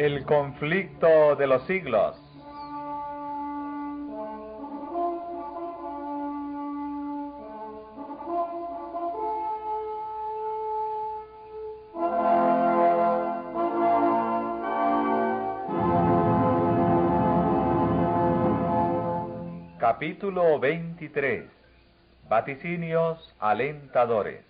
El conflicto de los siglos. Capítulo 23. Vaticinios alentadores.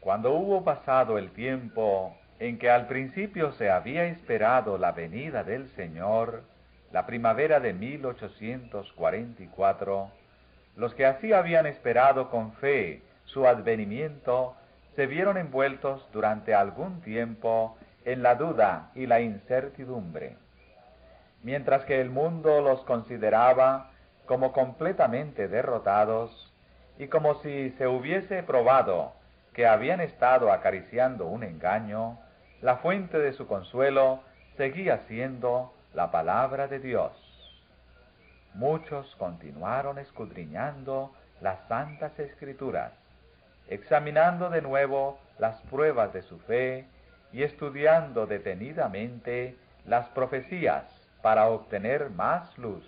Cuando hubo pasado el tiempo en que al principio se había esperado la venida del Señor, la primavera de 1844, los que así habían esperado con fe su advenimiento se vieron envueltos durante algún tiempo en la duda y la incertidumbre. Mientras que el mundo los consideraba como completamente derrotados y como si se hubiese probado que habían estado acariciando un engaño, la fuente de su consuelo seguía siendo la palabra de Dios. Muchos continuaron escudriñando las santas escrituras, examinando de nuevo las pruebas de su fe y estudiando detenidamente las profecías para obtener más luz.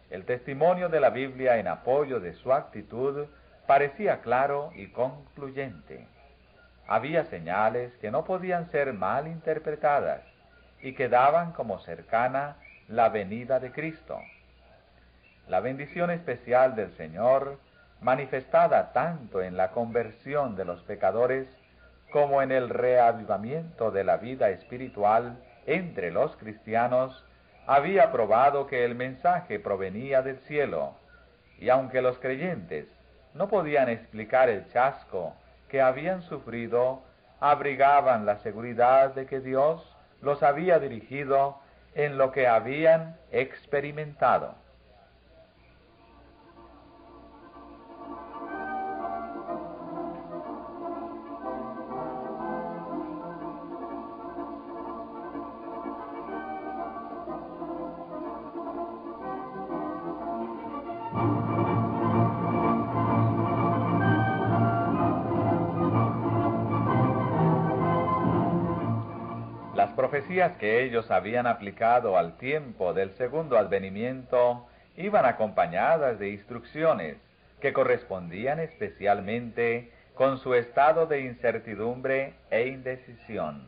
El testimonio de la Biblia en apoyo de su actitud parecía claro y concluyente. Había señales que no podían ser mal interpretadas y que daban como cercana la venida de Cristo. La bendición especial del Señor, manifestada tanto en la conversión de los pecadores como en el reavivamiento de la vida espiritual entre los cristianos, había probado que el mensaje provenía del cielo, y aunque los creyentes no podían explicar el chasco que habían sufrido, abrigaban la seguridad de que Dios los había dirigido en lo que habían experimentado. Las profecías que ellos habían aplicado al tiempo del segundo advenimiento iban acompañadas de instrucciones que correspondían especialmente con su estado de incertidumbre e indecisión,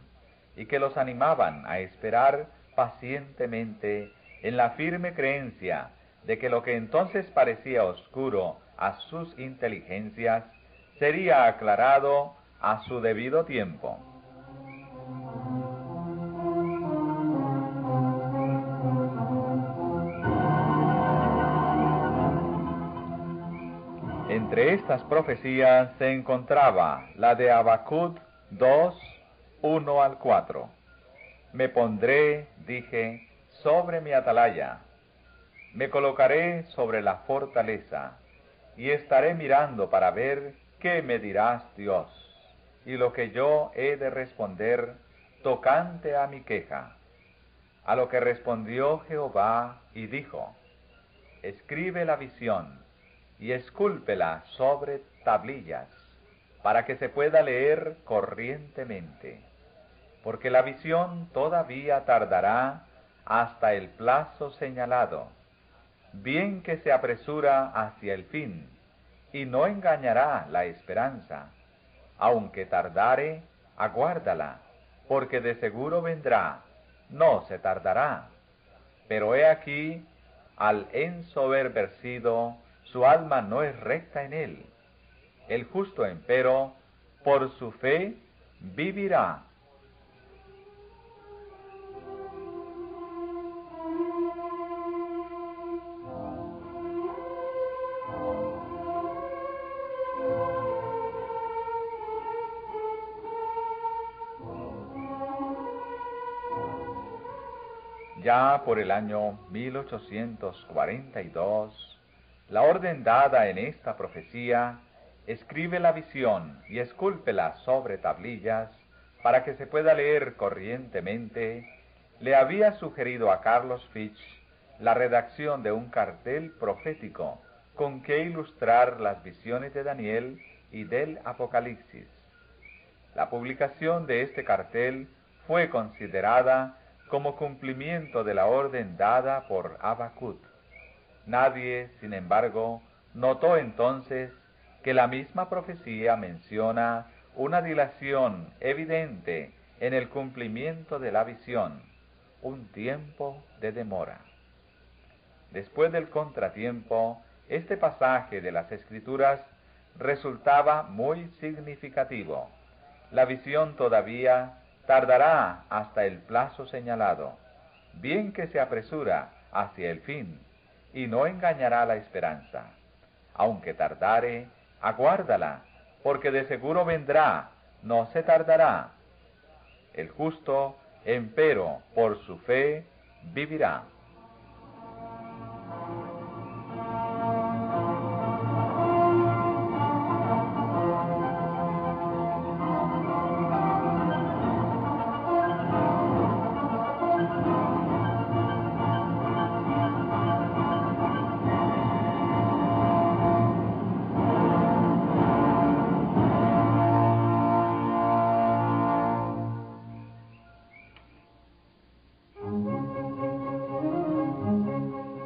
y que los animaban a esperar pacientemente en la firme creencia de que lo que entonces parecía oscuro a sus inteligencias sería aclarado a su debido tiempo. Entre estas profecías se encontraba la de Habacuc 2, 1 al 4. Me pondré, dije, sobre mi atalaya, me colocaré sobre la fortaleza, y estaré mirando para ver qué me dirás, Dios, y lo que yo he de responder tocante a mi queja. A lo que respondió Jehová y dijo, escribe la visión, y escúlpela sobre tablillas, para que se pueda leer corrientemente, porque la visión todavía tardará hasta el plazo señalado, bien que se apresura hacia el fin, y no engañará la esperanza. Aunque tardare, aguárdala, porque de seguro vendrá, no se tardará. Pero he aquí, al ensoberbercido, su alma no es recta en él. El justo, empero, por su fe vivirá. Ya por el año 1842, la orden dada en esta profecía, escribe la visión y escúlpela sobre tablillas para que se pueda leer corrientemente, le había sugerido a Carlos Fitch la redacción de un cartel profético con que ilustrar las visiones de Daniel y del Apocalipsis. La publicación de este cartel fue considerada como cumplimiento de la orden dada por Habacuc. Nadie, sin embargo, notó entonces que la misma profecía menciona una dilación evidente en el cumplimiento de la visión, un tiempo de demora. Después del contratiempo, este pasaje de las Escrituras resultaba muy significativo. La visión todavía tardará hasta el plazo señalado, bien que se apresura hacia el fin, y no engañará la esperanza. Aunque tardare, aguárdala, porque de seguro vendrá, no se tardará. El justo, empero, por su fe, vivirá.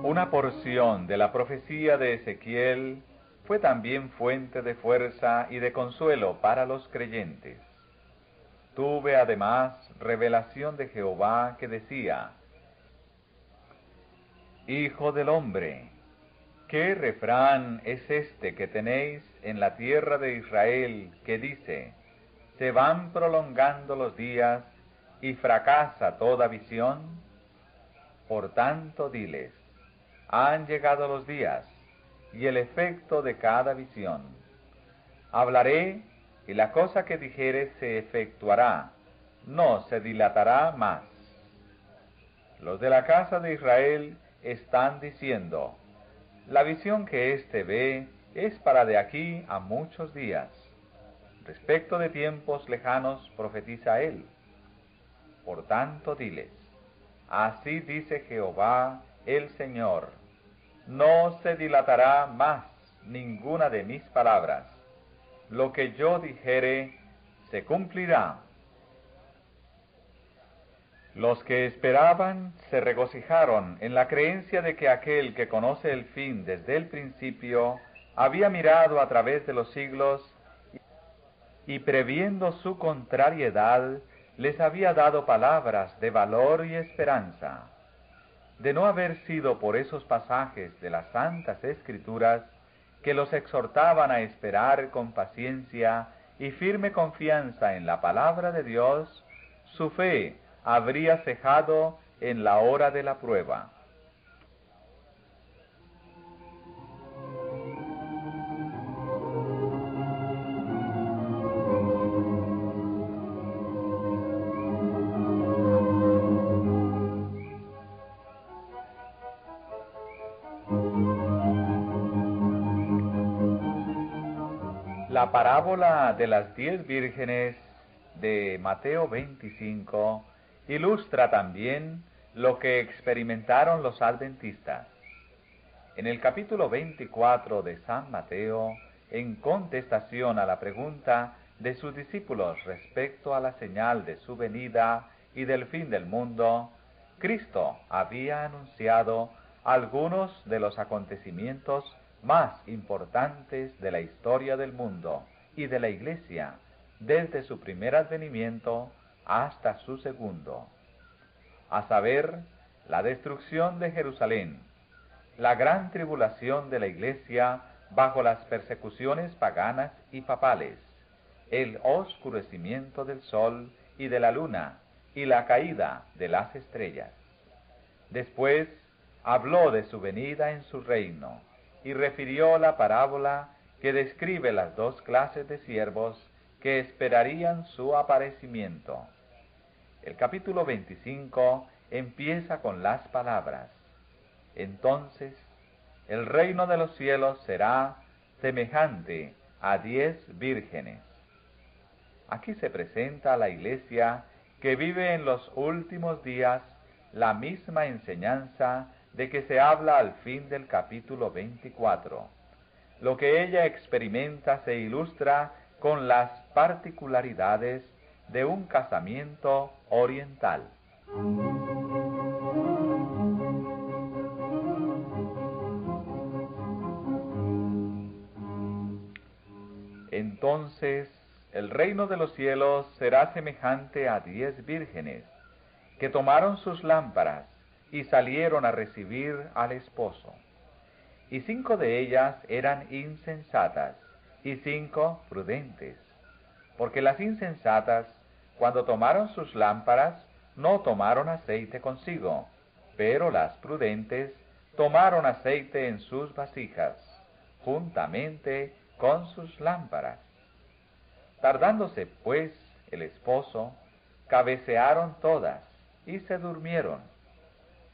Una porción de la profecía de Ezequiel fue también fuente de fuerza y de consuelo para los creyentes. Tuve además revelación de Jehová que decía: Hijo del hombre, ¿qué refrán es este que tenéis en la tierra de Israel que dice: se van prolongando los días y fracasa toda visión? Por tanto, diles: han llegado los días y el efecto de cada visión. Hablaré, y la cosa que dijere se efectuará, no se dilatará más. Los de la casa de Israel están diciendo: la visión que éste ve es para de aquí a muchos días. Respecto de tiempos lejanos profetiza él. Por tanto, diles: así dice Jehová el Señor: no se dilatará más ninguna de mis palabras. Lo que yo dijere se cumplirá. Los que esperaban se regocijaron en la creencia de que aquel que conoce el fin desde el principio había mirado a través de los siglos y, previendo su contrariedad, les había dado palabras de valor y esperanza. De no haber sido por esos pasajes de las Santas Escrituras que los exhortaban a esperar con paciencia y firme confianza en la palabra de Dios, su fe habría cejado en la hora de la prueba. La parábola de las 10 vírgenes de Mateo 25 ilustra también lo que experimentaron los adventistas. En el capítulo 24 de San Mateo, en contestación a la pregunta de sus discípulos respecto a la señal de su venida y del fin del mundo, Cristo había anunciado algunos de los acontecimientos más importantes de la historia del mundo y de la Iglesia, desde su primer advenimiento hasta su segundo, a saber, la destrucción de Jerusalén, la gran tribulación de la Iglesia bajo las persecuciones paganas y papales, el oscurecimiento del sol y de la luna y la caída de las estrellas. Después habló de su venida en su reino y refirió la parábola que describe las dos clases de siervos que esperarían su aparecimiento. El capítulo 25 empieza con las palabras: entonces el reino de los cielos será semejante a 10 vírgenes. Aquí se presenta a la Iglesia que vive en los últimos días la misma enseñanza de que se habla al fin del capítulo 24. Lo que ella experimenta se ilustra con las particularidades de un casamiento oriental. Entonces el reino de los cielos será semejante a 10 vírgenes, que tomaron sus lámparas y salieron a recibir al esposo. Y 5 de ellas eran insensatas, y 5 prudentes. Porque las insensatas, cuando tomaron sus lámparas, no tomaron aceite consigo, pero las prudentes tomaron aceite en sus vasijas, juntamente con sus lámparas. Tardándose pues el esposo, cabecearon todas y se durmieron.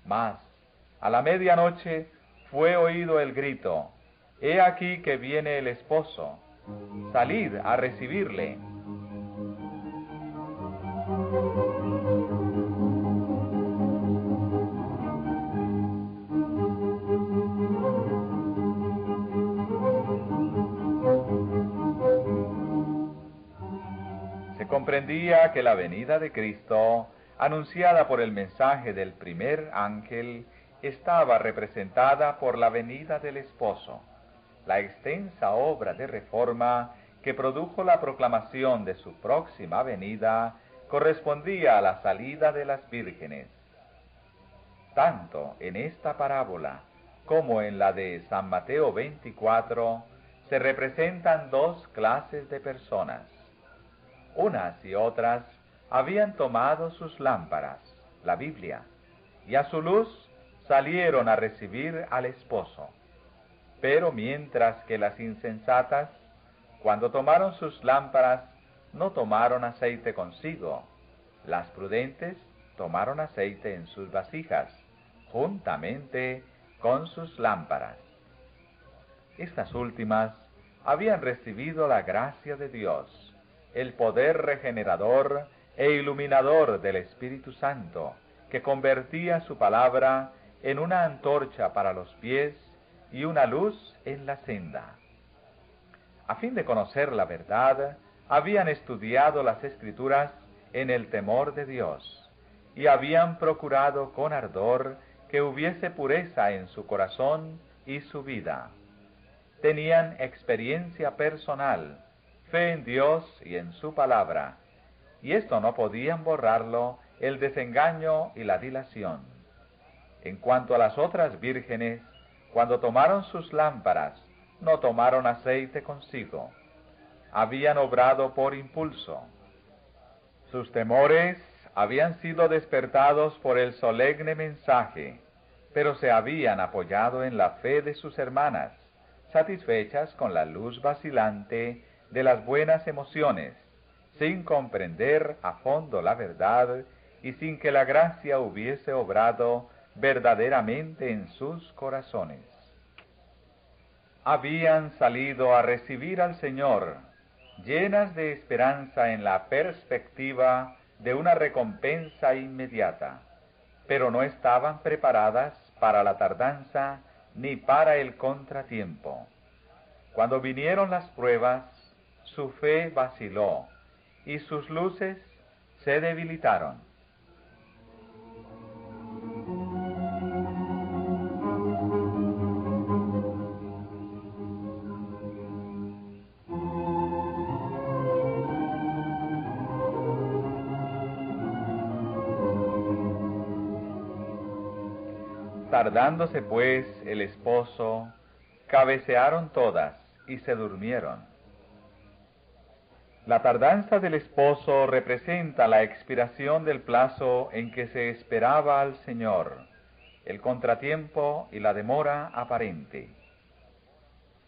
Mas a la medianoche fue oído el grito: «He aquí que viene el esposo, salid a recibirle». Se comprendía que la venida de Cristo, anunciada por el mensaje del primer ángel, estaba representada por la venida del esposo. La extensa obra de reforma que produjo la proclamación de su próxima venida correspondía a la salida de las vírgenes. Tanto en esta parábola como en la de San Mateo 24 se representan 2 clases de personas. Unas y otras habían tomado sus lámparas, la Biblia, y a su luz salieron a recibir al esposo. Pero mientras que las insensatas, cuando tomaron sus lámparas, no tomaron aceite consigo, las prudentes tomaron aceite en sus vasijas, juntamente con sus lámparas. Estas últimas habían recibido la gracia de Dios, el poder regenerador e iluminador del Espíritu Santo, que convertía su palabra en una antorcha para los pies y una luz en la senda. A fin de conocer la verdad, habían estudiado las Escrituras en el temor de Dios, y habían procurado con ardor que hubiese pureza en su corazón y su vida. Tenían experiencia personal, fe en Dios y en su palabra, y esto no podían borrarlo el desengaño y la dilación. En cuanto a las otras vírgenes, cuando tomaron sus lámparas, no tomaron aceite consigo. Habían obrado por impulso. Sus temores habían sido despertados por el solemne mensaje, pero se habían apoyado en la fe de sus hermanas, satisfechas con la luz vacilante de las buenas emociones, sin comprender a fondo la verdad y sin que la gracia hubiese obrado verdaderamente en sus corazones. Habían salido a recibir al Señor, llenas de esperanza en la perspectiva de una recompensa inmediata, pero no estaban preparadas para la tardanza ni para el contratiempo. Cuando vinieron las pruebas, su fe vaciló y sus luces se debilitaron. Tardándose pues el esposo, cabecearon todas y se durmieron. La tardanza del esposo representa la expiración del plazo en que se esperaba al Señor, el contratiempo y la demora aparente.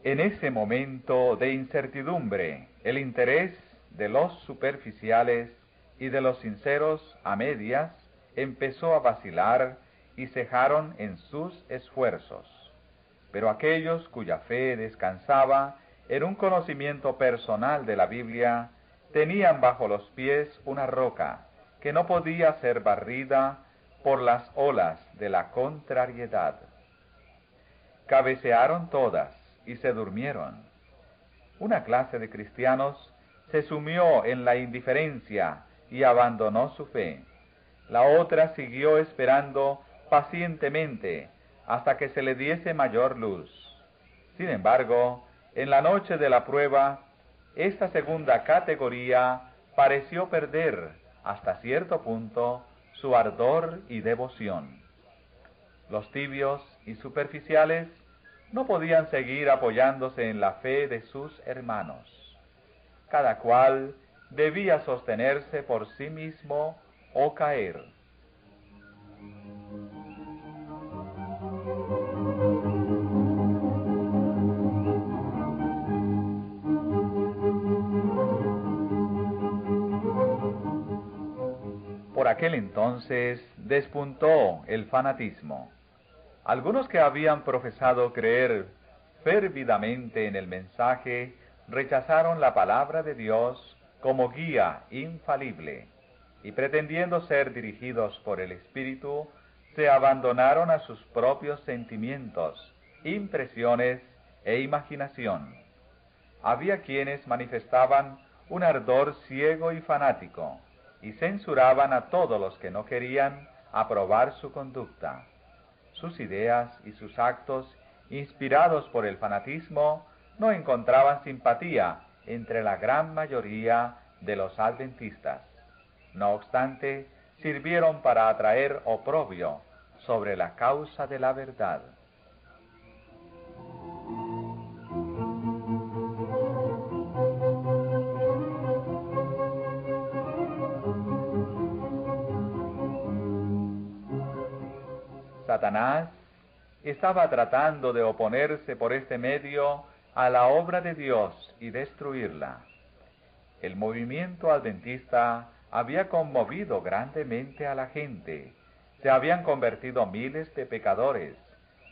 En ese momento de incertidumbre, el interés de los superficiales y de los sinceros a medias empezó a vacilar y cejaron en sus esfuerzos. Pero aquellos cuya fe descansaba en un conocimiento personal de la Biblia, tenían bajo los pies una roca que no podía ser barrida por las olas de la contrariedad. Cabecearon todas y se durmieron. Una clase de cristianos se sumió en la indiferencia y abandonó su fe. La otra siguió esperando pacientemente hasta que se le diese mayor luz. Sin embargo, en la noche de la prueba, esta segunda categoría pareció perder, hasta cierto punto, su ardor y devoción. Los tibios y superficiales no podían seguir apoyándose en la fe de sus hermanos. Cada cual debía sostenerse por sí mismo o caer. Por aquel entonces despuntó el fanatismo. Algunos que habían profesado creer fervidamente en el mensaje rechazaron la palabra de Dios como guía infalible y, pretendiendo ser dirigidos por el Espíritu, se abandonaron a sus propios sentimientos, impresiones e imaginación. Había quienes manifestaban un ardor ciego y fanático y censuraban a todos los que no querían aprobar su conducta. Sus ideas y sus actos, inspirados por el fanatismo, no encontraban simpatía entre la gran mayoría de los adventistas. No obstante, sirvieron para atraer oprobio sobre la causa de la verdad. Satanás estaba tratando de oponerse por este medio a la obra de Dios y destruirla. El movimiento adventista había conmovido grandemente a la gente. Se habían convertido miles de pecadores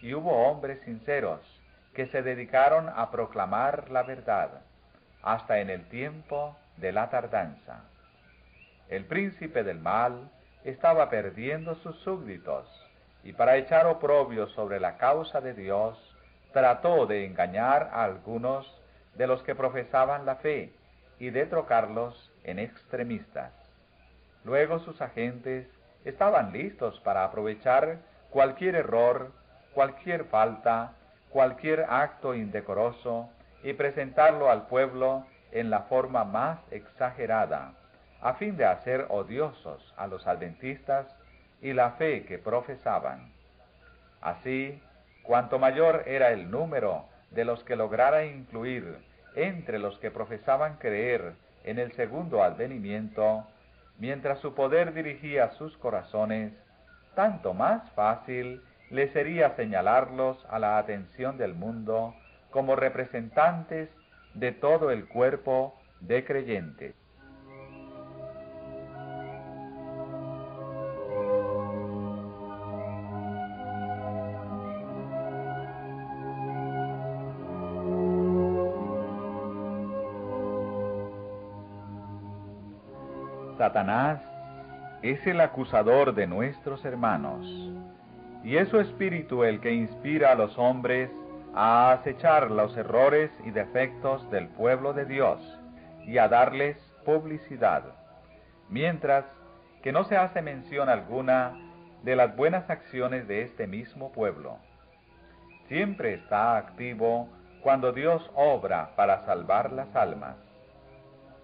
y hubo hombres sinceros que se dedicaron a proclamar la verdad, hasta en el tiempo de la tardanza. El príncipe del mal estaba perdiendo sus súbditos, y para echar oprobio sobre la causa de Dios, trató de engañar a algunos de los que profesaban la fe y de trocarlos en extremistas. Luego sus agentes estaban listos para aprovechar cualquier error, cualquier falta, cualquier acto indecoroso y presentarlo al pueblo en la forma más exagerada, a fin de hacer odiosos a los adventistas y la fe que profesaban. Así, cuanto mayor era el número de los que lograra incluir entre los que profesaban creer en el segundo advenimiento, mientras su poder dirigía sus corazones, tanto más fácil le sería señalarlos a la atención del mundo como representantes de todo el cuerpo de creyentes. Satanás es el acusador de nuestros hermanos, y es su espíritu el que inspira a los hombres a acechar los errores y defectos del pueblo de Dios y a darles publicidad, mientras que no se hace mención alguna de las buenas acciones de este mismo pueblo. Siempre está activo cuando Dios obra para salvar las almas.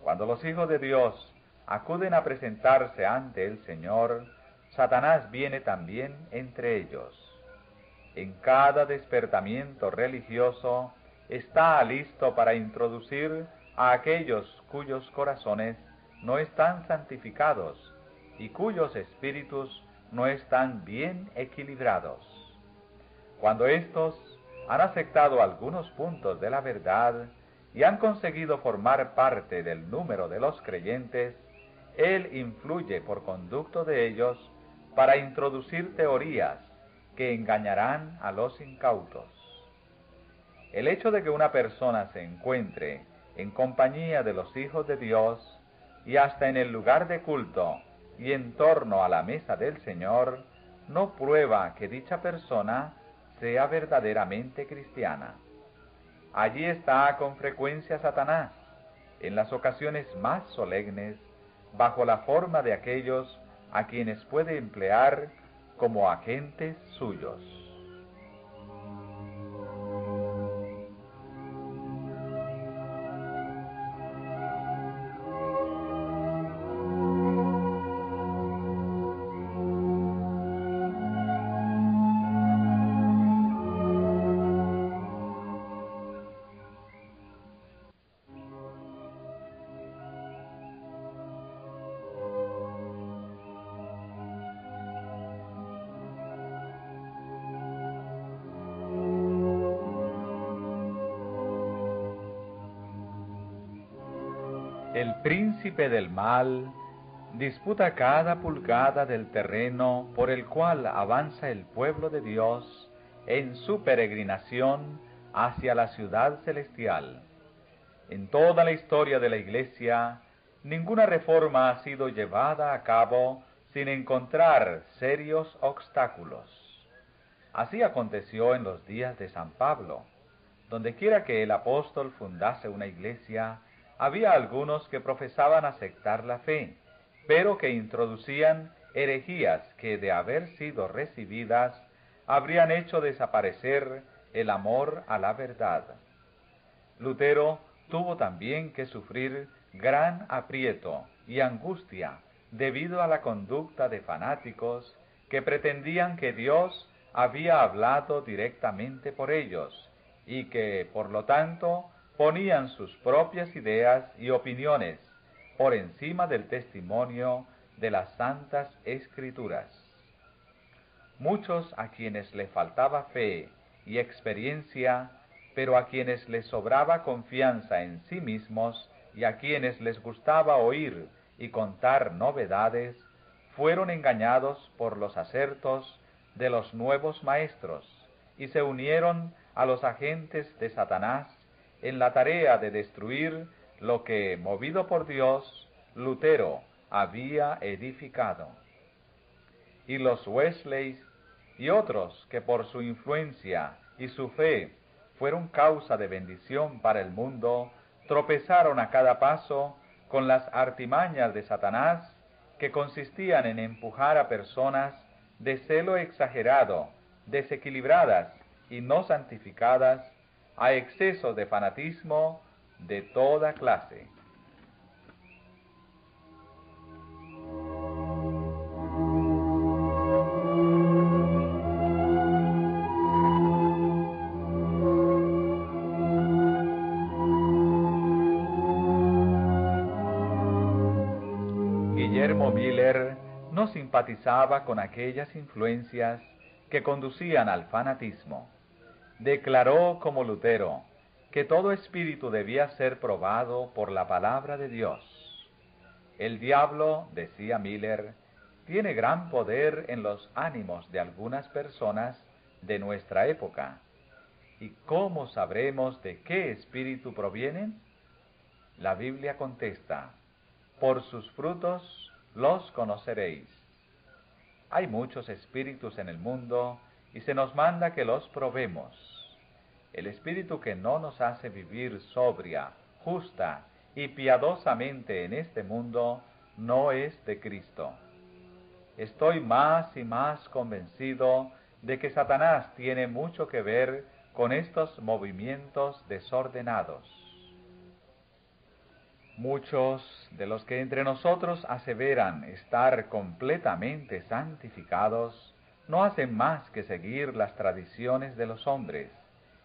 Cuando los hijos de Dios acuden a presentarse ante el Señor, Satanás viene también entre ellos. En cada despertamiento religioso está listo para introducir a aquellos cuyos corazones no están santificados y cuyos espíritus no están bien equilibrados. Cuando éstos han aceptado algunos puntos de la verdad y han conseguido formar parte del número de los creyentes, él influye por conducto de ellos para introducir teorías que engañarán a los incautos. El hecho de que una persona se encuentre en compañía de los hijos de Dios y hasta en el lugar de culto y en torno a la mesa del Señor no prueba que dicha persona sea verdaderamente cristiana. Allí está con frecuencia Satanás, en las ocasiones más solemnes, bajo la forma de aquellos a quienes puede emplear como agentes suyos. El príncipe del mal disputa cada pulgada del terreno por el cual avanza el pueblo de Dios en su peregrinación hacia la ciudad celestial. En toda la historia de la Iglesia, ninguna reforma ha sido llevada a cabo sin encontrar serios obstáculos. Así aconteció en los días de San Pablo. Dondequiera que el apóstol fundase una iglesia, había algunos que profesaban aceptar la fe, pero que introducían herejías que, de haber sido recibidas, habrían hecho desaparecer el amor a la verdad. Lutero tuvo también que sufrir gran aprieto y angustia debido a la conducta de fanáticos que pretendían que Dios había hablado directamente por ellos y que, por lo tanto, ponían sus propias ideas y opiniones por encima del testimonio de las Santas Escrituras. Muchos a quienes le faltaba fe y experiencia, pero a quienes les sobraba confianza en sí mismos y a quienes les gustaba oír y contar novedades, fueron engañados por los acertos de los nuevos maestros y se unieron a los agentes de Satanás en la tarea de destruir lo que, movido por Dios, Lutero había edificado. Y los Wesleys y otros que por su influencia y su fe fueron causa de bendición para el mundo, tropezaron a cada paso con las artimañas de Satanás, que consistían en empujar a personas de celo exagerado, desequilibradas y no santificadas, a excesos de fanatismo de toda clase. Guillermo Miller no simpatizaba con aquellas influencias que conducían al fanatismo. Declaró como Lutero que todo espíritu debía ser probado por la palabra de Dios. El diablo, decía Miller, tiene gran poder en los ánimos de algunas personas de nuestra época. ¿Y cómo sabremos de qué espíritu provienen? La Biblia contesta: por sus frutos los conoceréis. Hay muchos espíritus en el mundo y se nos manda que los probemos. El espíritu que no nos hace vivir sobria, justa y piadosamente en este mundo no es de Cristo. Estoy más y más convencido de que Satanás tiene mucho que ver con estos movimientos desordenados. Muchos de los que entre nosotros aseveran estar completamente santificados no hacen más que seguir las tradiciones de los hombres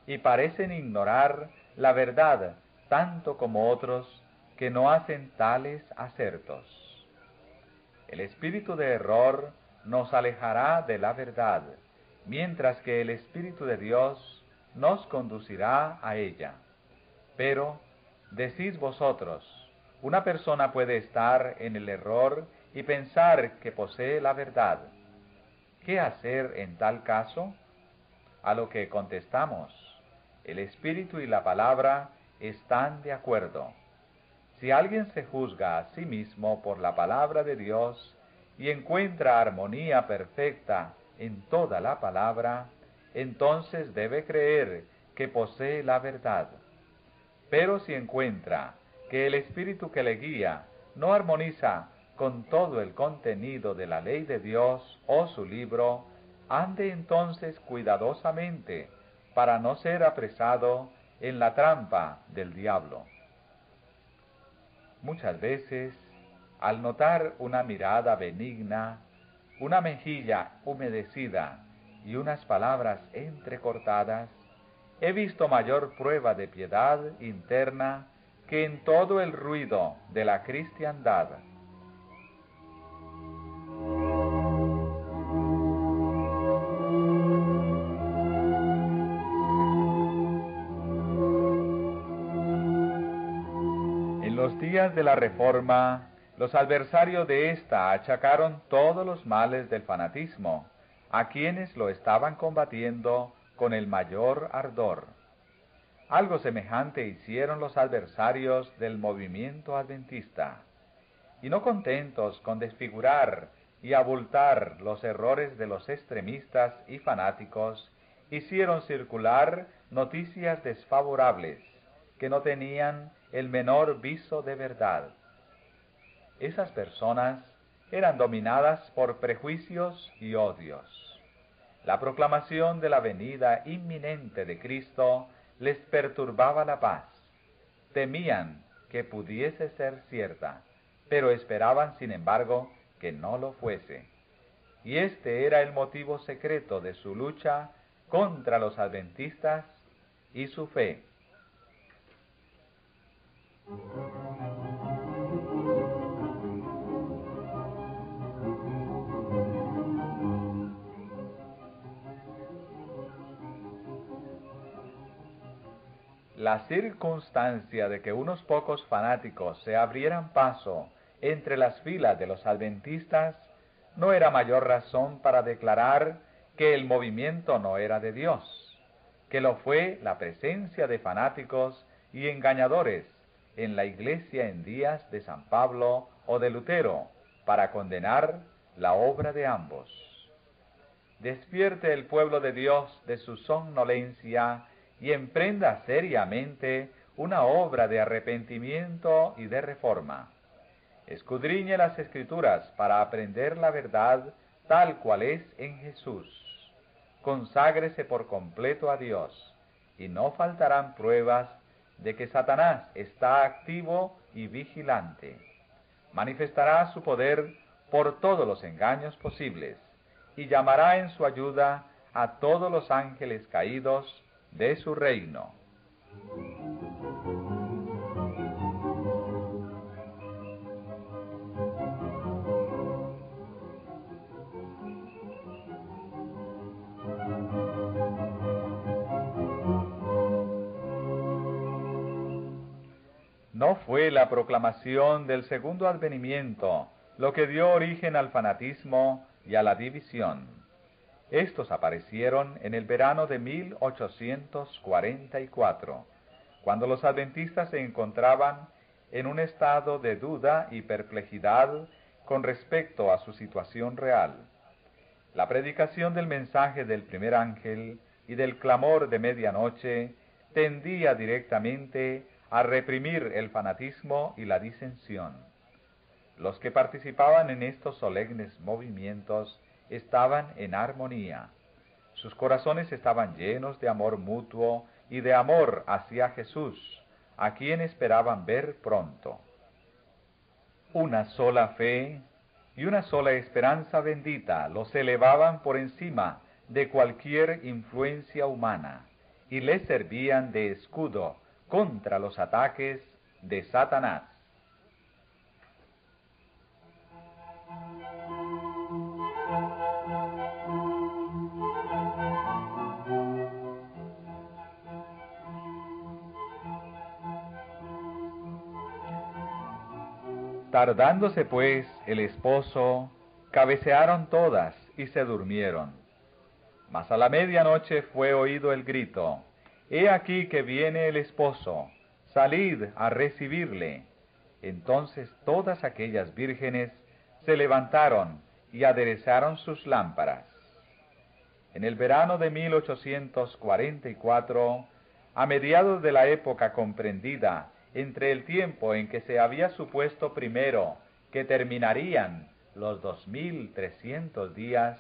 y parecen ignorar la verdad tanto como otros que no hacen tales acertos. El espíritu de error nos alejará de la verdad, mientras que el Espíritu de Dios nos conducirá a ella. Pero, decís vosotros, una persona puede estar en el error y pensar que posee la verdad. ¿Qué hacer en tal caso? A lo que contestamos: el Espíritu y la palabra están de acuerdo. Si alguien se juzga a sí mismo por la palabra de Dios y encuentra armonía perfecta en toda la palabra, entonces debe creer que posee la verdad. Pero si encuentra que el espíritu que le guía no armoniza con todo el contenido de la ley de Dios o su libro, ande entonces cuidadosamente para no ser apresado en la trampa del diablo. Muchas veces, al notar una mirada benigna, una mejilla humedecida y unas palabras entrecortadas, he visto mayor prueba de piedad interna que en todo el ruido de la cristiandad. En los días de la Reforma, los adversarios de ésta achacaron todos los males del fanatismo a quienes lo estaban combatiendo con el mayor ardor. Algo semejante hicieron los adversarios del movimiento adventista, y no contentos con desfigurar y abultar los errores de los extremistas y fanáticos, hicieron circular noticias desfavorables que no tenían el menor viso de verdad. Esas personas eran dominadas por prejuicios y odios. La proclamación de la venida inminente de Cristo les perturbaba la paz. Temían que pudiese ser cierta, pero esperaban, sin embargo, que no lo fuese. Y este era el motivo secreto de su lucha contra los adventistas y su fe. La circunstancia de que unos pocos fanáticos se abrieran paso entre las filas de los adventistas no era mayor razón para declarar que el movimiento no era de Dios, que lo fue la presencia de fanáticos y engañadores en la iglesia en días de San Pablo o de Lutero para condenar la obra de ambos. Despierte el pueblo de Dios de su somnolencia y emprenda seriamente una obra de arrepentimiento y de reforma. Escudriñe las Escrituras para aprender la verdad tal cual es en Jesús. Conságrese por completo a Dios, y no faltarán pruebas de que Satanás está activo y vigilante. Manifestará su poder por todos los engaños posibles, y llamará en su ayuda a todos los ángeles caídos de su reino. No fue la proclamación del segundo advenimiento lo que dio origen al fanatismo y a la división. Estos aparecieron en el verano de 1844, cuando los adventistas se encontraban en un estado de duda y perplejidad con respecto a su situación real. La predicación del mensaje del primer ángel y del clamor de medianoche tendía directamente a reprimir el fanatismo y la disensión. Los que participaban en estos solemnes movimientos estaban en armonía. Sus corazones estaban llenos de amor mutuo y de amor hacia Jesús, a quien esperaban ver pronto. Una sola fe y una sola esperanza bendita los elevaban por encima de cualquier influencia humana y les servían de escudo contra los ataques de Satanás. Tardándose pues el esposo, cabecearon todas y se durmieron. Mas a la medianoche fue oído el grito: «He aquí que viene el esposo, salid a recibirle». Entonces todas aquellas vírgenes se levantaron y aderezaron sus lámparas. En el verano de 1844, a mediados de la época comprendida entre el tiempo en que se había supuesto primero que terminarían los 2300 días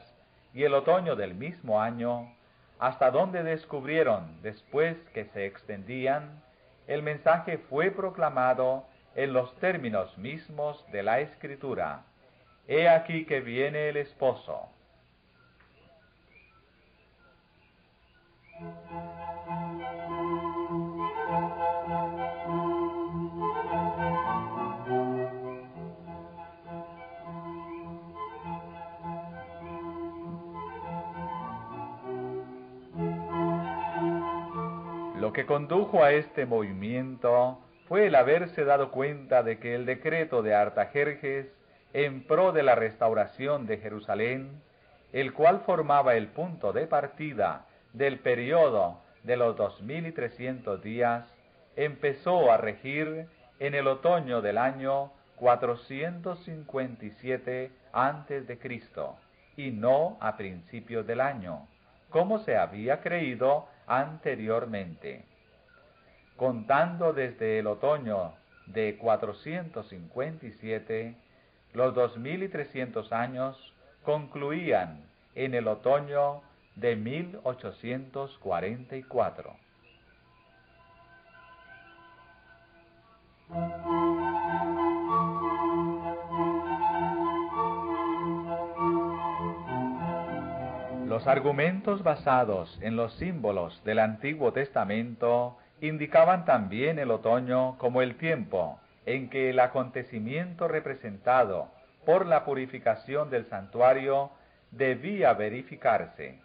y el otoño del mismo año, hasta donde descubrieron después que se extendían, el mensaje fue proclamado en los términos mismos de la Escritura: He aquí que viene el esposo. Lo que condujo a este movimiento fue el haberse dado cuenta de que el decreto de Artajerjes en pro de la restauración de Jerusalén, el cual formaba el punto de partida del periodo de los 2300 días, empezó a regir en el otoño del año 457 a.C. y no a principios del año, como se había creído anteriormente. Contando desde el otoño de 457, los 2300 años concluían en el otoño de 1844. Los argumentos basados en los símbolos del Antiguo Testamento indicaban también el otoño como el tiempo en que el acontecimiento representado por la purificación del santuario debía verificarse.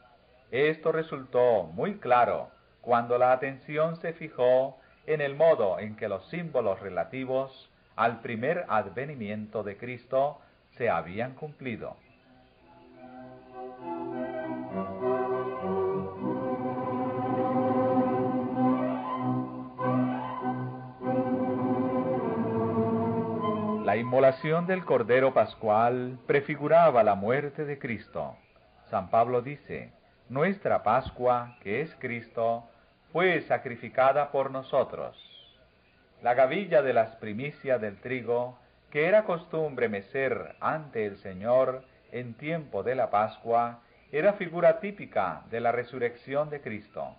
Esto resultó muy claro cuando la atención se fijó en el modo en que los símbolos relativos al primer advenimiento de Cristo se habían cumplido. La inmolación del Cordero Pascual prefiguraba la muerte de Cristo. San Pablo dice: nuestra Pascua, que es Cristo, fue sacrificada por nosotros. La gavilla de las primicias del trigo, que era costumbre mecer ante el Señor en tiempo de la Pascua, era figura típica de la resurrección de Cristo.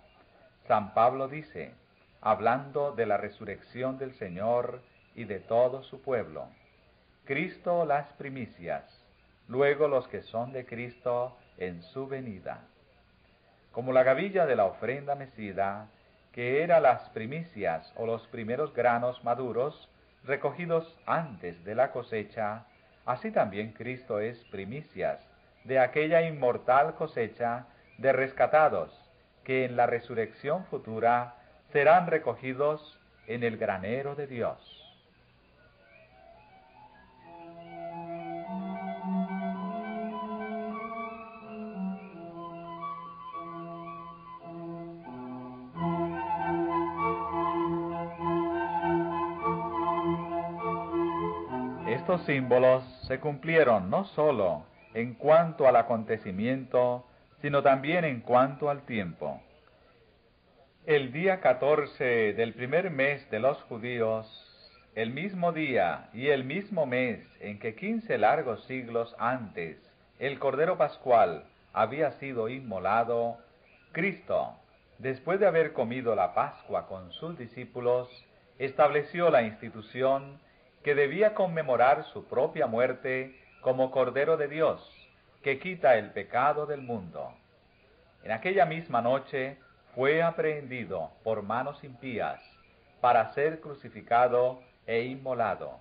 San Pablo dice, hablando de la resurrección del Señor y de todo su pueblo: Cristo las primicias, luego los que son de Cristo en su venida. Como la gavilla de la ofrenda mecida, que era las primicias o los primeros granos maduros recogidos antes de la cosecha, así también Cristo es primicias de aquella inmortal cosecha de rescatados que en la resurrección futura serán recogidos en el granero de Dios. Estos símbolos se cumplieron no sólo en cuanto al acontecimiento, sino también en cuanto al tiempo. El día 14 del primer mes de los judíos, el mismo día y el mismo mes en que 15 largos siglos antes el Cordero Pascual había sido inmolado, Cristo, después de haber comido la Pascua con sus discípulos, estableció la institución que debía conmemorar su propia muerte como Cordero de Dios, que quita el pecado del mundo. En aquella misma noche fue aprehendido por manos impías para ser crucificado e inmolado.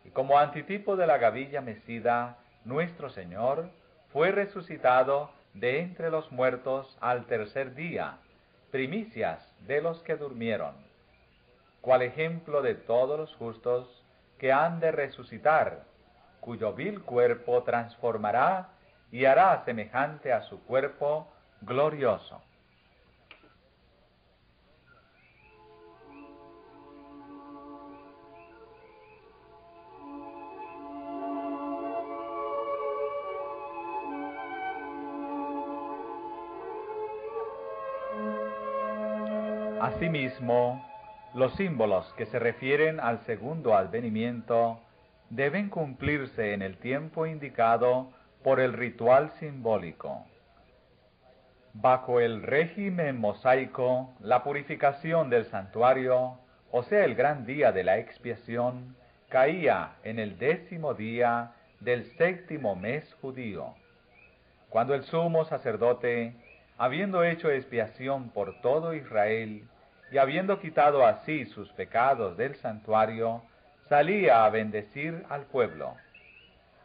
Y como antitipo de la gavilla mecida, nuestro Señor fue resucitado de entre los muertos al tercer día, primicias de los que durmieron, cual ejemplo de todos los justos que han de resucitar, cuyo vil cuerpo transformará y hará semejante a su cuerpo glorioso. Asimismo, Los símbolos que se refieren al segundo advenimiento deben cumplirse en el tiempo indicado por el ritual simbólico. Bajo el régimen mosaico, la purificación del santuario, o sea, el gran día de la expiación, caía en el 10º día del 7º mes judío, cuando el sumo sacerdote, habiendo hecho expiación por todo Israel y habiendo quitado así sus pecados del santuario, salía a bendecir al pueblo.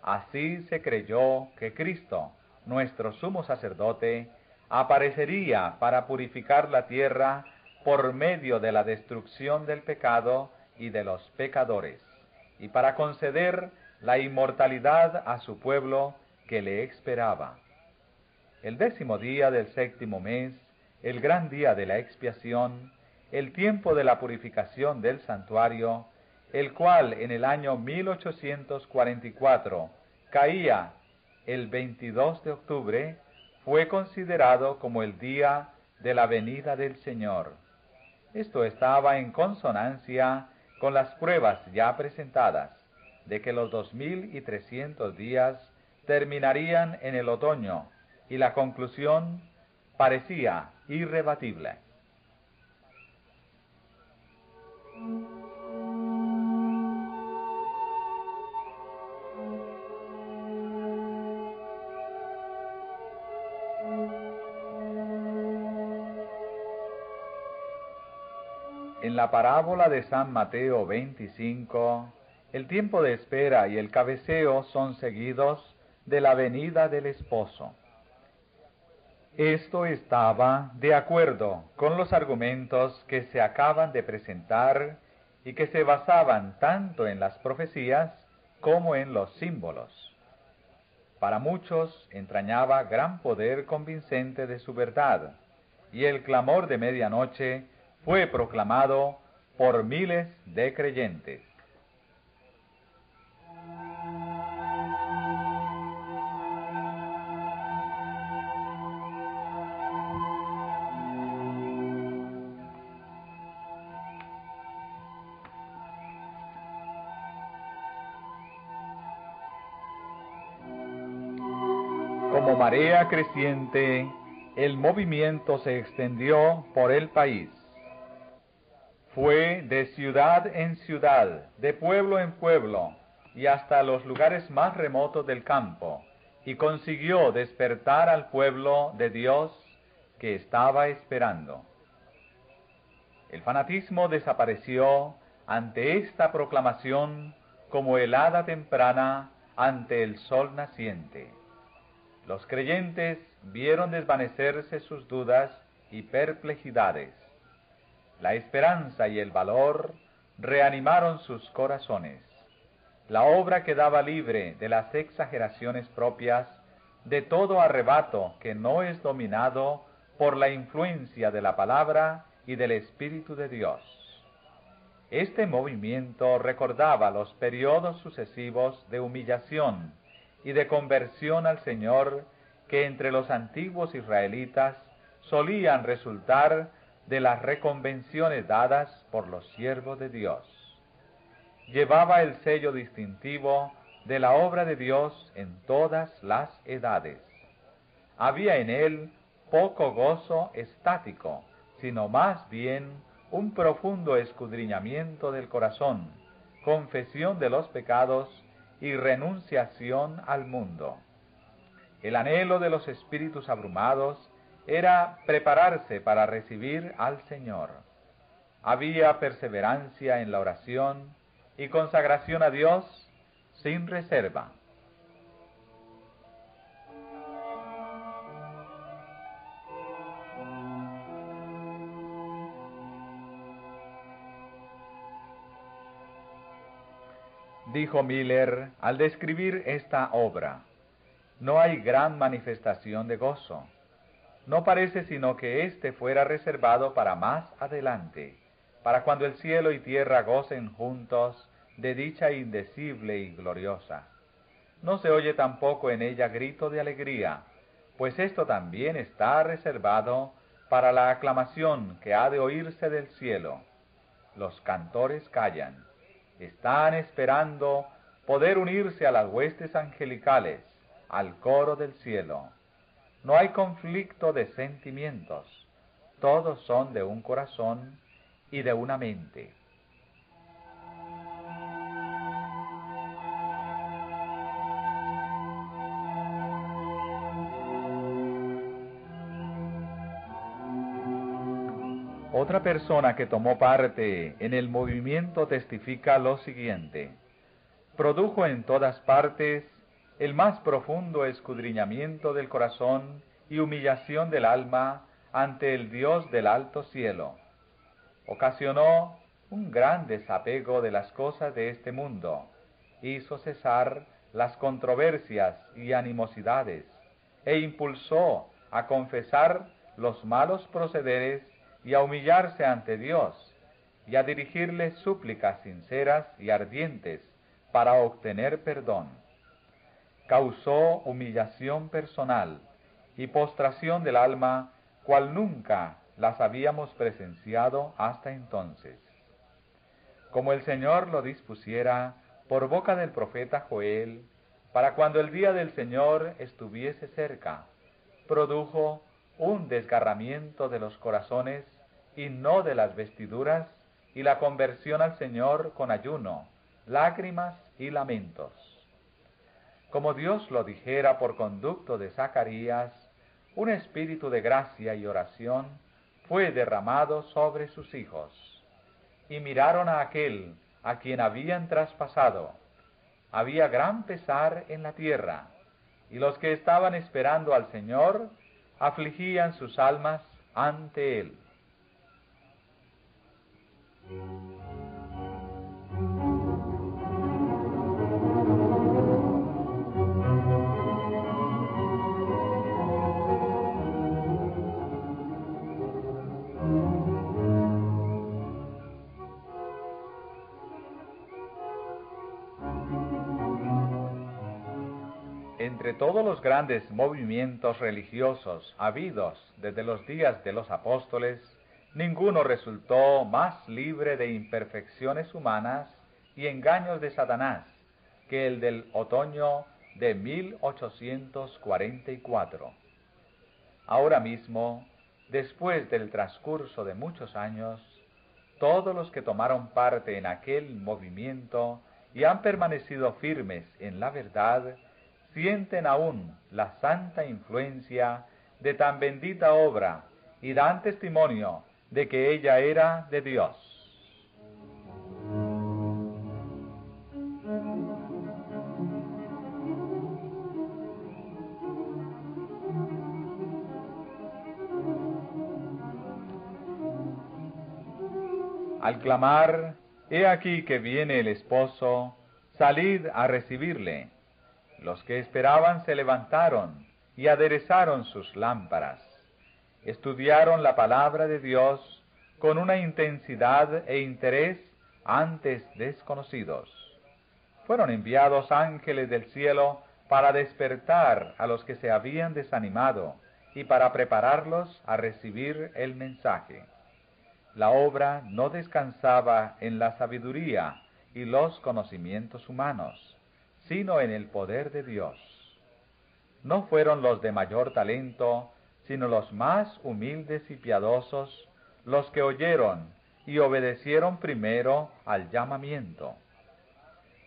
Así se creyó que Cristo, nuestro sumo sacerdote, aparecería para purificar la tierra por medio de la destrucción del pecado y de los pecadores, y para conceder la inmortalidad a su pueblo que le esperaba. El 10º día del 7º mes, el gran día de la expiación, el tiempo de la purificación del santuario, el cual en el año 1844 caía el 22 de octubre, fue considerado como el día de la venida del Señor. Esto estaba en consonancia con las pruebas ya presentadas, de que los 2300 días terminarían en el otoño, y la conclusión parecía irrebatible. En la parábola de San Mateo 25, el tiempo de espera y el cabeceo son seguidos de la venida del esposo. Esto estaba de acuerdo con los argumentos que se acaban de presentar y que se basaban tanto en las profecías como en los símbolos. Para muchos entrañaba gran poder convincente de su verdad, y el clamor de medianoche fue proclamado por miles de creyentes. Como marea creciente, el movimiento se extendió por el país. Fue de ciudad en ciudad, de pueblo en pueblo, y hasta los lugares más remotos del campo, y consiguió despertar al pueblo de Dios que estaba esperando. El fanatismo desapareció ante esta proclamación como helada temprana ante el sol naciente. Los creyentes vieron desvanecerse sus dudas y perplejidades. La esperanza y el valor reanimaron sus corazones. La obra quedaba libre de las exageraciones propias de todo arrebato que no es dominado por la influencia de la palabra y del Espíritu de Dios. Este movimiento recordaba los periodos sucesivos de humillación y de conversión al Señor que entre los antiguos israelitas solían resultar de las reconvenciones dadas por los siervos de Dios. Llevaba el sello distintivo de la obra de Dios en todas las edades. Había en él poco gozo estático, sino más bien un profundo escudriñamiento del corazón, confesión de los pecados y renunciación al mundo. El anhelo de los espíritus abrumados era prepararse para recibir al Señor. Había perseverancia en la oración y consagración a Dios sin reserva. Dijo Miller al describir esta obra: no hay gran manifestación de gozo. No parece sino que éste fuera reservado para más adelante, para cuando el cielo y tierra gocen juntos de dicha indecible y gloriosa. No se oye tampoco en ella grito de alegría, pues esto también está reservado para la aclamación que ha de oírse del cielo. los cantores callan. Están esperando poder unirse a las huestes angelicales, al coro del cielo. No hay conflicto de sentimientos, todos son de un corazón y de una mente. Otra persona que tomó parte en el movimiento testifica lo siguiente: produjo en todas partes el más profundo escudriñamiento del corazón y humillación del alma ante el Dios del alto cielo. Ocasionó un gran desapego de las cosas de este mundo, hizo cesar las controversias y animosidades, e impulsó a confesar los malos procederes y a humillarse ante Dios, y a dirigirle súplicas sinceras y ardientes para obtener perdón. Causó humillación personal y postración del alma, cual nunca las habíamos presenciado hasta entonces. Como el Señor lo dispusiera por boca del profeta Joel, para cuando el día del Señor estuviese cerca, produjo un desgarramiento de los corazones y no de las vestiduras, y la conversión al Señor con ayuno, lágrimas y lamentos. Como Dios lo dijera por conducto de Zacarías, un espíritu de gracia y oración fue derramado sobre sus hijos, y miraron a aquel a quien habían traspasado. Había gran pesar en la tierra, y los que estaban esperando al Señor afligían sus almas ante Él. Entre todos los grandes movimientos religiosos habidos desde los días de los apóstoles, ninguno resultó más libre de imperfecciones humanas y engaños de Satanás que el del otoño de 1844. Ahora mismo, después del transcurso de muchos años, todos los que tomaron parte en aquel movimiento y han permanecido firmes en la verdad, sienten aún la santa influencia de tan bendita obra y dan testimonio de que ella era de Dios. Al clamar, «He aquí que viene el esposo, salid a recibirle», los que esperaban se levantaron y aderezaron sus lámparas. Estudiaron la palabra de Dios con una intensidad e interés antes desconocidos. Fueron enviados ángeles del cielo para despertar a los que se habían desanimado y para prepararlos a recibir el mensaje. La obra no descansaba en la sabiduría y los conocimientos humanos, sino en el poder de Dios. No fueron los de mayor talento, sino los más humildes y piadosos, los que oyeron y obedecieron primero al llamamiento.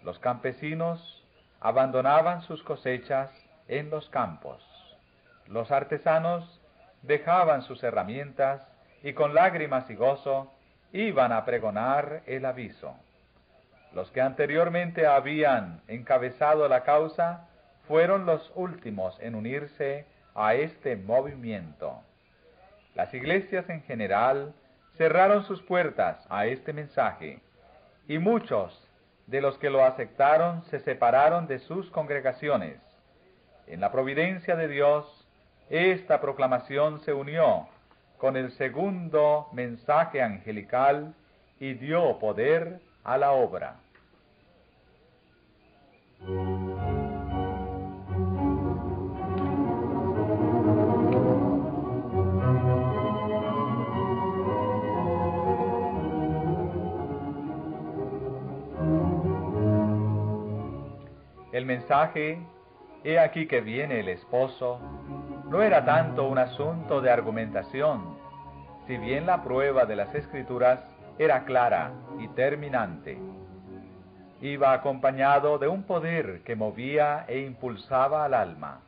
Los campesinos abandonaban sus cosechas en los campos. Los artesanos dejaban sus herramientas y con lágrimas y gozo iban a pregonar el aviso. Los que anteriormente habían encabezado la causa fueron los últimos en unirse a este movimiento. Las iglesias en general cerraron sus puertas a este mensaje, y muchos de los que lo aceptaron se separaron de sus congregaciones. En la providencia de Dios, esta proclamación se unió con el segundo mensaje angelical y dio poder a la obra. El mensaje, he aquí que viene el esposo, no era tanto un asunto de argumentación, si bien la prueba de las Escrituras era clara y terminante. Iba acompañado de un poder que movía e impulsaba al alma.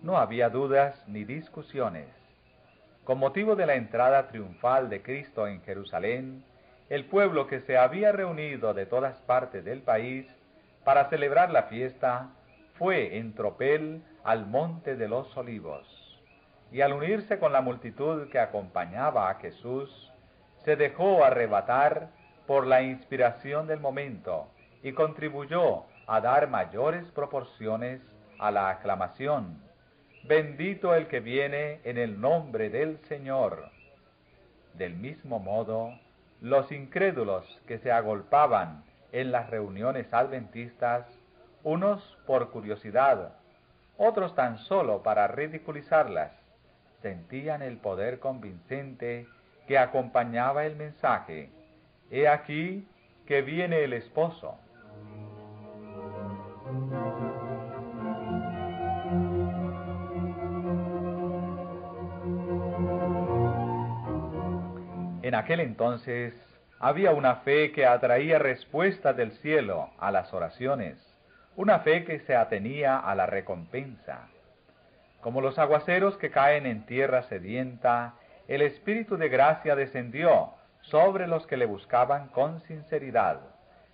No había dudas ni discusiones. Con motivo de la entrada triunfal de Cristo en Jerusalén, el pueblo que se había reunido de todas partes del país para celebrar la fiesta fue en tropel al Monte de los Olivos. Y al unirse con la multitud que acompañaba a Jesús, se dejó arrebatar por la inspiración del momento y contribuyó a dar mayores proporciones a la aclamación: bendito el que viene en el nombre del Señor. Del mismo modo, los incrédulos que se agolpaban en las reuniones adventistas, unos por curiosidad, otros tan solo para ridiculizarlas, sentían el poder convincente que acompañaba el mensaje: he aquí que viene el esposo. En aquel entonces había una fe que atraía respuestas del cielo a las oraciones, una fe que se atenía a la recompensa. Como los aguaceros que caen en tierra sedienta, el Espíritu de gracia descendió sobre los que le buscaban con sinceridad.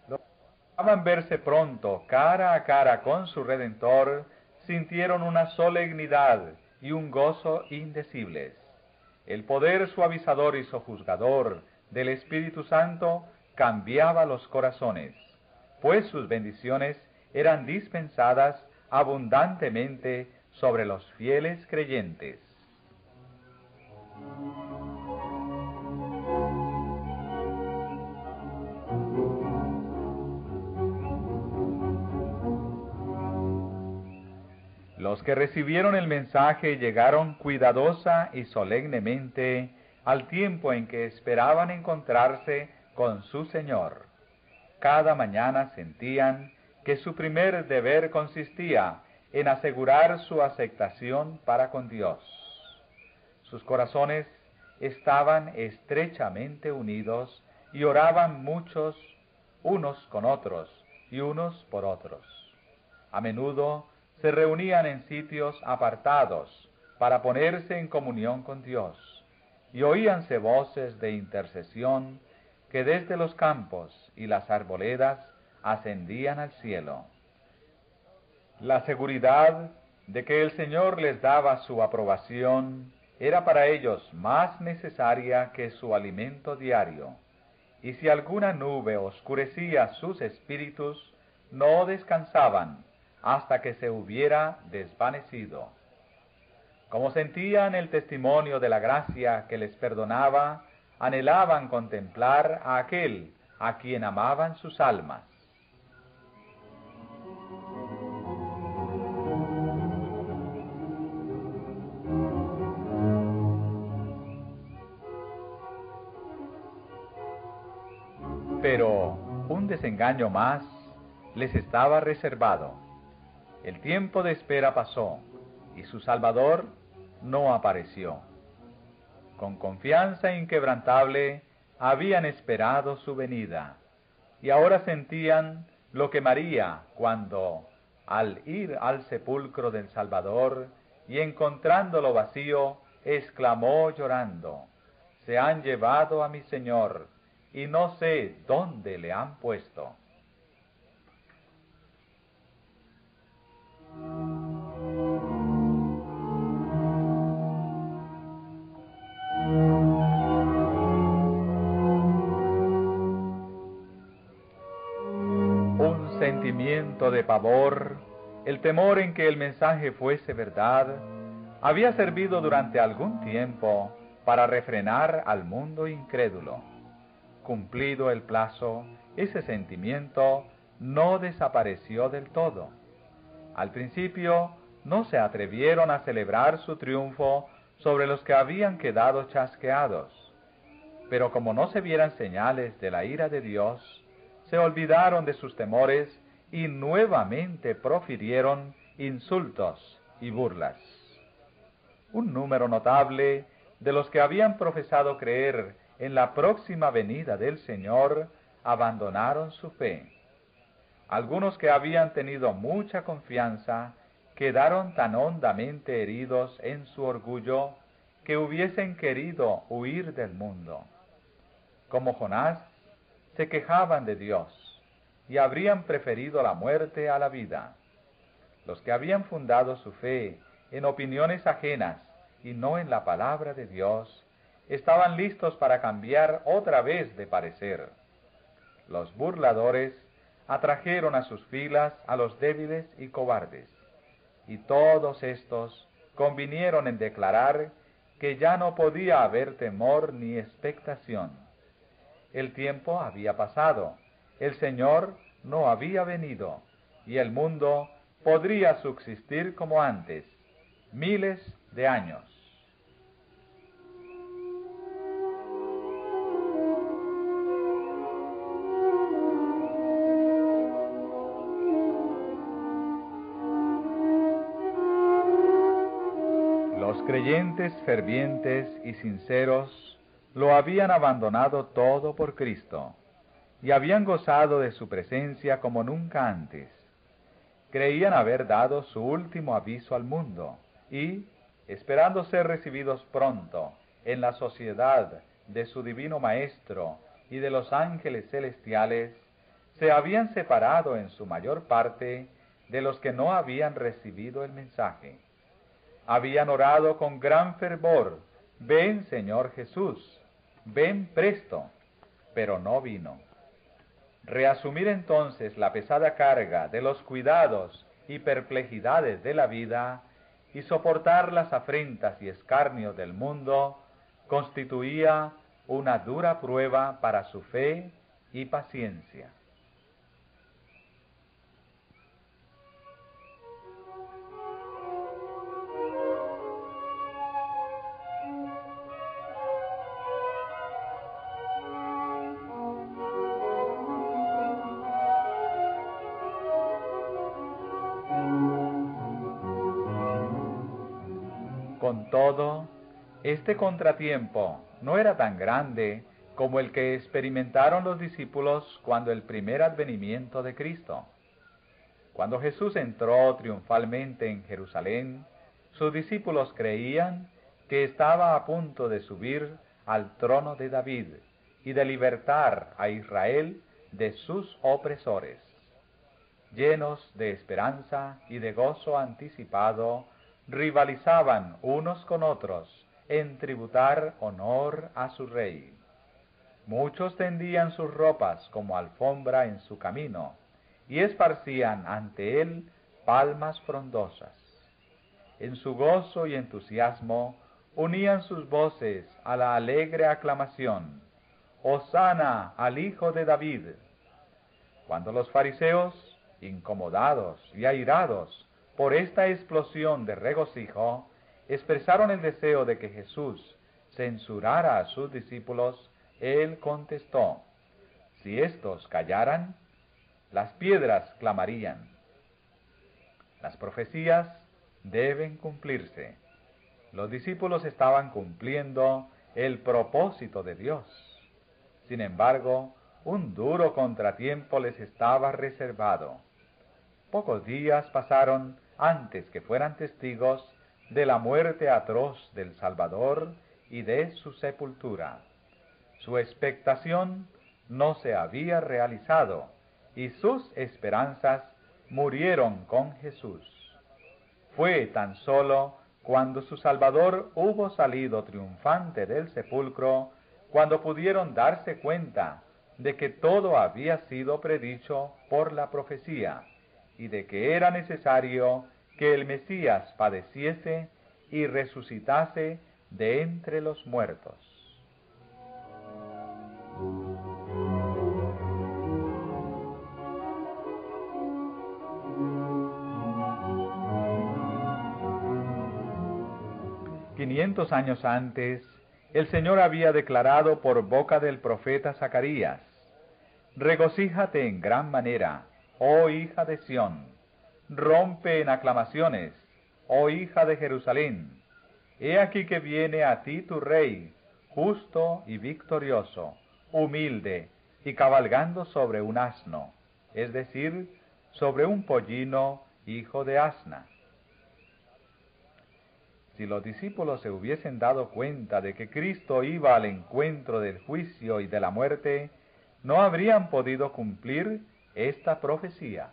Los que buscaban verse pronto cara a cara con su Redentor sintieron una solemnidad y un gozo indecibles. El poder suavizador y sojuzgador del Espíritu Santo cambiaba los corazones, pues sus bendiciones eran dispensadas abundantemente sobre los fieles creyentes. Los que recibieron el mensaje llegaron cuidadosa y solemnemente al tiempo en que esperaban encontrarse con su Señor. Cada mañana sentían que su primer deber consistía en asegurar su aceptación para con Dios. Sus corazones estaban estrechamente unidos y oraban muchos unos con otros y unos por otros. A menudo se reunían en sitios apartados para ponerse en comunión con Dios, y oíanse voces de intercesión que desde los campos y las arboledas ascendían al cielo. La seguridad de que el Señor les daba su aprobación era para ellos más necesaria que su alimento diario, y si alguna nube oscurecía sus espíritus, no descansaban hasta que se hubiera desvanecido. Como sentían el testimonio de la gracia que les perdonaba, anhelaban contemplar a aquel a quien amaban sus almas. Pero un desengaño más les estaba reservado. El tiempo de espera pasó y su Salvador no apareció. Con confianza inquebrantable habían esperado su venida, y ahora sentían lo que María cuando, al ir al sepulcro del Salvador y encontrándolo vacío, exclamó llorando: se han llevado a mi Señor, y no sé dónde le han puesto. Un sentimiento de pavor, el temor en que el mensaje fuese verdad, había servido durante algún tiempo para refrenar al mundo incrédulo. Cumplido el plazo, ese sentimiento no desapareció del todo. Al principio no se atrevieron a celebrar su triunfo sobre los que habían quedado chasqueados, pero como no se vieran señales de la ira de Dios, se olvidaron de sus temores y nuevamente profirieron insultos y burlas. Un número notable de los que habían profesado creer en la próxima venida del Señor abandonaron su fe. Algunos que habían tenido mucha confianza quedaron tan hondamente heridos en su orgullo que hubiesen querido huir del mundo. Como Jonás, se quejaban de Dios y habrían preferido la muerte a la vida. Los que habían fundado su fe en opiniones ajenas y no en la palabra de Dios, estaban listos para cambiar otra vez de parecer. Los burladores atrajeron a sus filas a los débiles y cobardes, y todos estos convinieron en declarar que ya no podía haber temor ni expectación. El tiempo había pasado, el Señor no había venido, y el mundo podría subsistir como antes, miles de años. Los creyentes fervientes y sinceros lo habían abandonado todo por Cristo y habían gozado de su presencia como nunca antes. Creían haber dado su último aviso al mundo y, esperando ser recibidos pronto en la sociedad de su divino Maestro y de los ángeles celestiales, se habían separado en su mayor parte de los que no habían recibido el mensaje. Habían orado con gran fervor: ven, Señor Jesús, ven presto, pero no vino. Reasumir entonces la pesada carga de los cuidados y perplejidades de la vida y soportar las afrentas y escarnios del mundo constituía una dura prueba para su fe y paciencia. Con todo, este contratiempo no era tan grande como el que experimentaron los discípulos cuando el primer advenimiento de Cristo. Cuando Jesús entró triunfalmente en Jerusalén, sus discípulos creían que estaba a punto de subir al trono de David y de libertar a Israel de sus opresores. Llenos de esperanza y de gozo anticipado, rivalizaban unos con otros en tributar honor a su rey. Muchos tendían sus ropas como alfombra en su camino y esparcían ante él palmas frondosas. En su gozo y entusiasmo unían sus voces a la alegre aclamación: «Hosana al Hijo de David». Cuando los fariseos, incomodados y airados por esta explosión de regocijo, expresaron el deseo de que Jesús censurara a sus discípulos, él contestó: si éstos callaran, las piedras clamarían. Las profecías deben cumplirse. Los discípulos estaban cumpliendo el propósito de Dios. Sin embargo, un duro contratiempo les estaba reservado. Pocos días pasaron antes que fueran testigos de la muerte atroz del Salvador y de su sepultura. Su expectación no se había realizado y sus esperanzas murieron con Jesús. Fue tan solo cuando su Salvador hubo salido triunfante del sepulcro, cuando pudieron darse cuenta de que todo había sido predicho por la profecía y de que era necesario que el Mesías padeciese y resucitase de entre los muertos. «500 años antes, el Señor había declarado por boca del profeta Zacarías: regocíjate en gran manera oh hija de Sión. Rompe en aclamaciones, oh hija de Jerusalén. He aquí que viene a ti tu rey, justo y victorioso, humilde y cabalgando sobre un asno, es decir, sobre un pollino, hijo de asna. Si los discípulos se hubiesen dado cuenta de que Cristo iba al encuentro del juicio y de la muerte, no habrían podido cumplir esta profecía.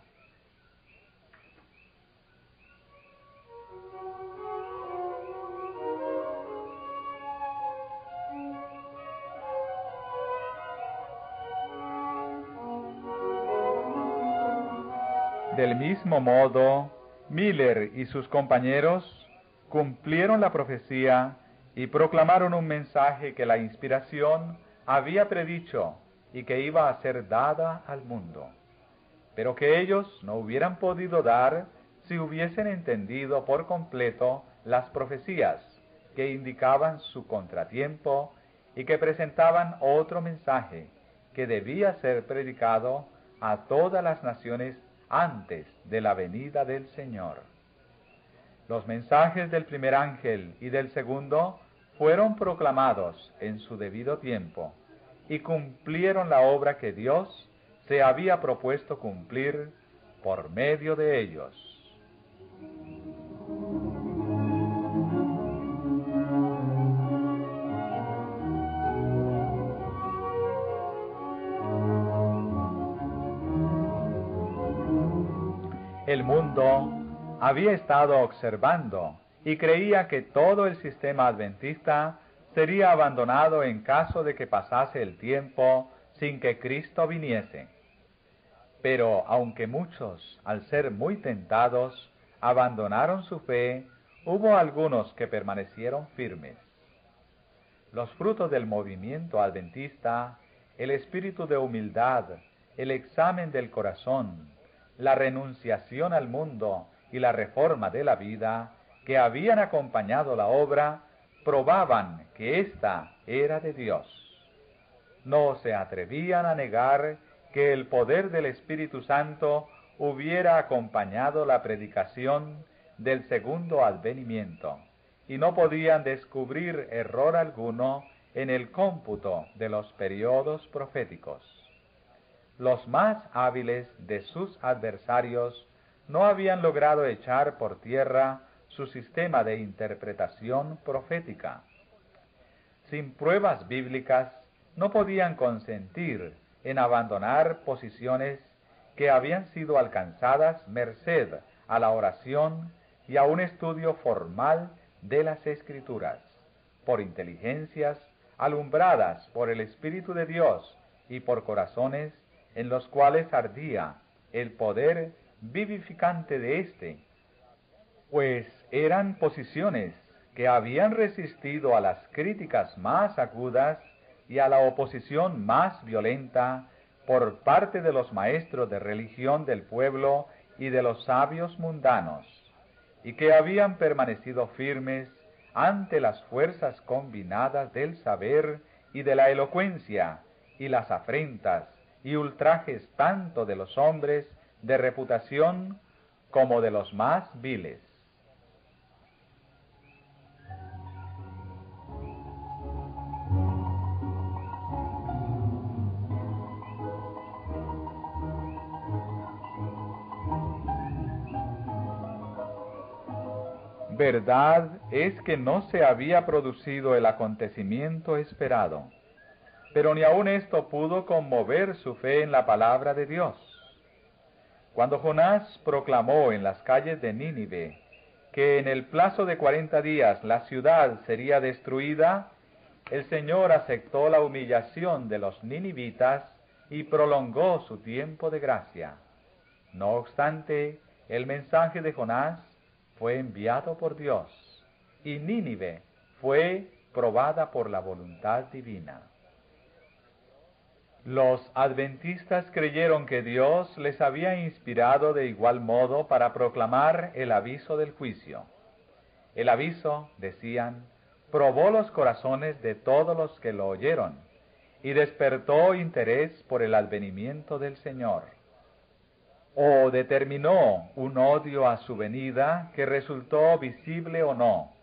Del mismo modo, Miller y sus compañeros cumplieron la profecía y proclamaron un mensaje que la inspiración había predicho y que iba a ser dada al mundo, pero que ellos no hubieran podido dar si hubiesen entendido por completo las profecías que indicaban su contratiempo y que presentaban otro mensaje que debía ser predicado a todas las naciones antes de la venida del Señor. Los mensajes del primer ángel y del segundo fueron proclamados en su debido tiempo y cumplieron la obra que Dios se había propuesto cumplir por medio de ellos. El mundo había estado observando y creía que todo el sistema adventista sería abandonado en caso de que pasase el tiempo sin que Cristo viniese. Pero aunque muchos, al ser muy tentados, abandonaron su fe, hubo algunos que permanecieron firmes. Los frutos del movimiento adventista, el espíritu de humildad, el examen del corazón, la renunciación al mundo y la reforma de la vida que habían acompañado la obra, probaban que ésta era de Dios. No se atrevían a negar que el poder del Espíritu Santo hubiera acompañado la predicación del segundo advenimiento, y no podían descubrir error alguno en el cómputo de los periodos proféticos. Los más hábiles de sus adversarios no habían logrado echar por tierra su sistema de interpretación profética. Sin pruebas bíblicas, no podían consentir en abandonar posiciones que habían sido alcanzadas merced a la oración y a un estudio formal de las Escrituras, por inteligencias alumbradas por el Espíritu de Dios y por corazones en los cuales ardía el poder vivificante de éste, pues eran posiciones que habían resistido a las críticas más agudas y a la oposición más violenta por parte de los maestros de religión del pueblo y de los sabios mundanos, y que habían permanecido firmes ante las fuerzas combinadas del saber y de la elocuencia y las afrentas y ultrajes tanto de los hombres de reputación como de los más viles. Verdad es que no se había producido el acontecimiento esperado, pero ni aun esto pudo conmover su fe en la palabra de Dios. Cuando Jonás proclamó en las calles de Nínive que en el plazo de 40 días la ciudad sería destruida, el Señor aceptó la humillación de los ninivitas y prolongó su tiempo de gracia. No obstante, el mensaje de Jonás fue enviado por Dios, y Nínive fue probada por la voluntad divina. Los adventistas creyeron que Dios les había inspirado de igual modo para proclamar el aviso del juicio. El aviso, decían, probó los corazones de todos los que lo oyeron, y despertó interés por el advenimiento del Señor. ¿O determinó un odio a su venida que resultó visible o no?